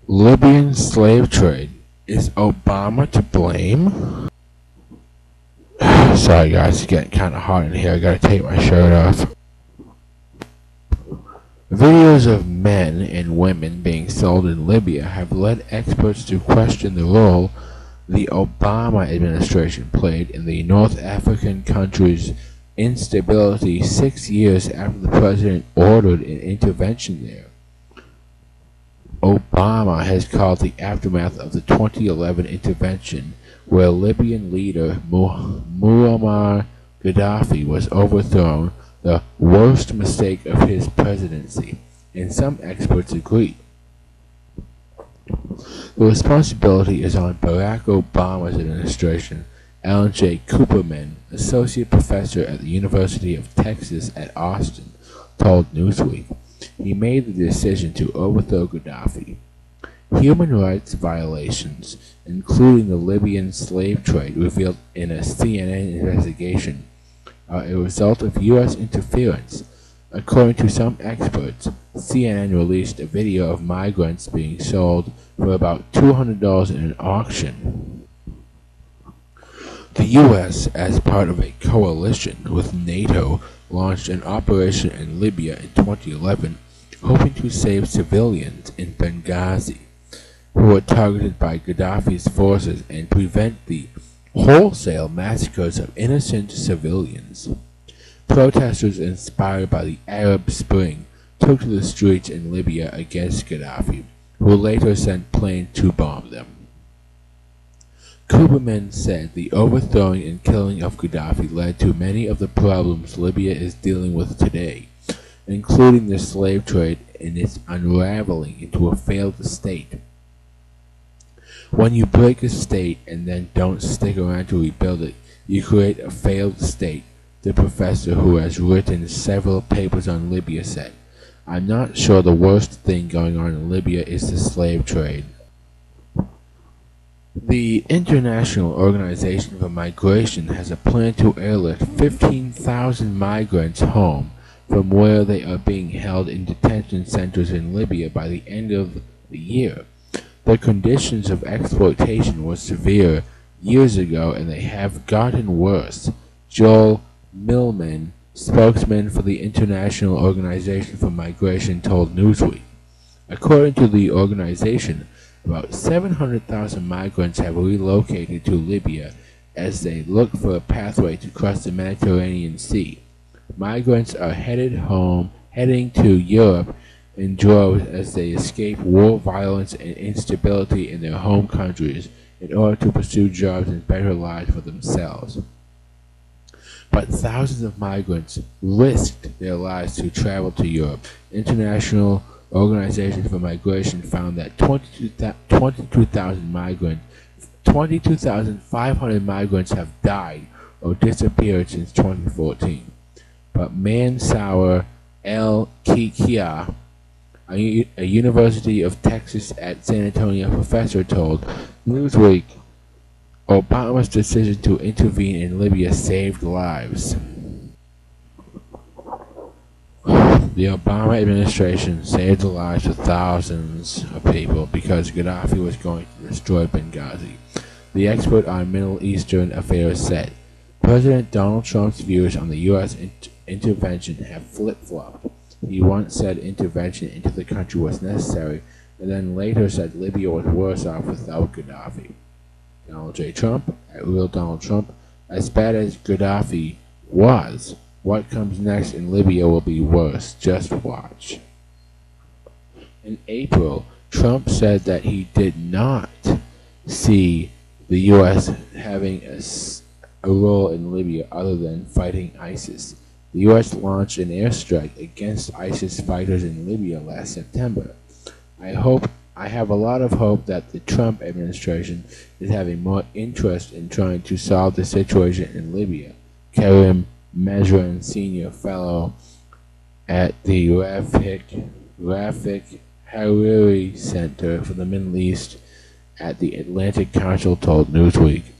Libyan slave trade. Is Obama to blame? Sorry guys, it's getting kind of hot in here. I gotta take my shirt off. Videos of men and women being sold in Libya have led experts to question the role the Obama administration played in the North African country's instability 6 years after the president ordered an intervention there. Obama has called the aftermath of the 2011 intervention, where Libyan leader Muammar Gaddafi was overthrown, the worst mistake of his presidency, and some experts agree. The responsibility is on Barack Obama's administration. Alan J. Cooperman, associate professor at the University of Texas at Austin, told Newsweek he made the decision to overthrow Gaddafi. Human rights violations, including the Libyan slave trade revealed in a CNN investigation, are a result of U.S. interference. According to some experts, CNN released a video of migrants being sold for about $200 in an auction. The U.S., as part of a coalition with NATO, launched an operation in Libya in 2011, hoping to save civilians in Benghazi who were targeted by Gaddafi's forces and prevent the wholesale massacres of innocent civilians. Protesters inspired by the Arab Spring took to the streets in Libya against Gaddafi, who later sent planes to bomb them. Cooperman said the overthrowing and killing of Gaddafi led to many of the problems Libya is dealing with today, including the slave trade and its unraveling into a failed state. When you break a state and then don't stick around to rebuild it, you create a failed state, the professor, who has written several papers on Libya, said. I'm not sure the worst thing going on in Libya is the slave trade. The International Organization for Migration has a plan to airlift 15,000 migrants home from where they are being held in detention centers in Libya by the end of the year. The conditions of exploitation were severe years ago, and they have gotten worse. Joel Millman, spokesman for the International Organization for Migration, told Newsweek. According to the organization, about 700,000 migrants have relocated to Libya as they look for a pathway to cross the Mediterranean Sea. Migrants are heading to Europe in droves as they escape war, violence, and instability in their home countries in order to pursue jobs and better lives for themselves. But thousands of migrants risked their lives to travel to Europe. International Organization for Migration found that 22,500 migrants have died or disappeared since 2014. But Mansour El-Kikia, a University of Texas at San Antonio professor, told Newsweek Obama's decision to intervene in Libya saved lives. The Obama administration saved the lives of thousands of people because Gaddafi was going to destroy Benghazi, the expert on Middle Eastern affairs said. President Donald Trump's views on the U.S. intervention have flip-flopped. He once said intervention into the country was necessary, and then later said Libya was worse off without Gaddafi. Donald J. Trump, at Real Donald Trump, as bad as Gaddafi was, what comes next in Libya will be worse. Just watch. In April, Trump said that he did not see the U.S. having a role in Libya other than fighting ISIS. The U.S. launched an airstrike against ISIS fighters in Libya last September. I have a lot of hope that the Trump administration is having more interest in trying to solve the situation in Libya. Karim Mezran, senior fellow at the Rafik Hariri Center for the Middle East at the Atlantic Council, told Newsweek.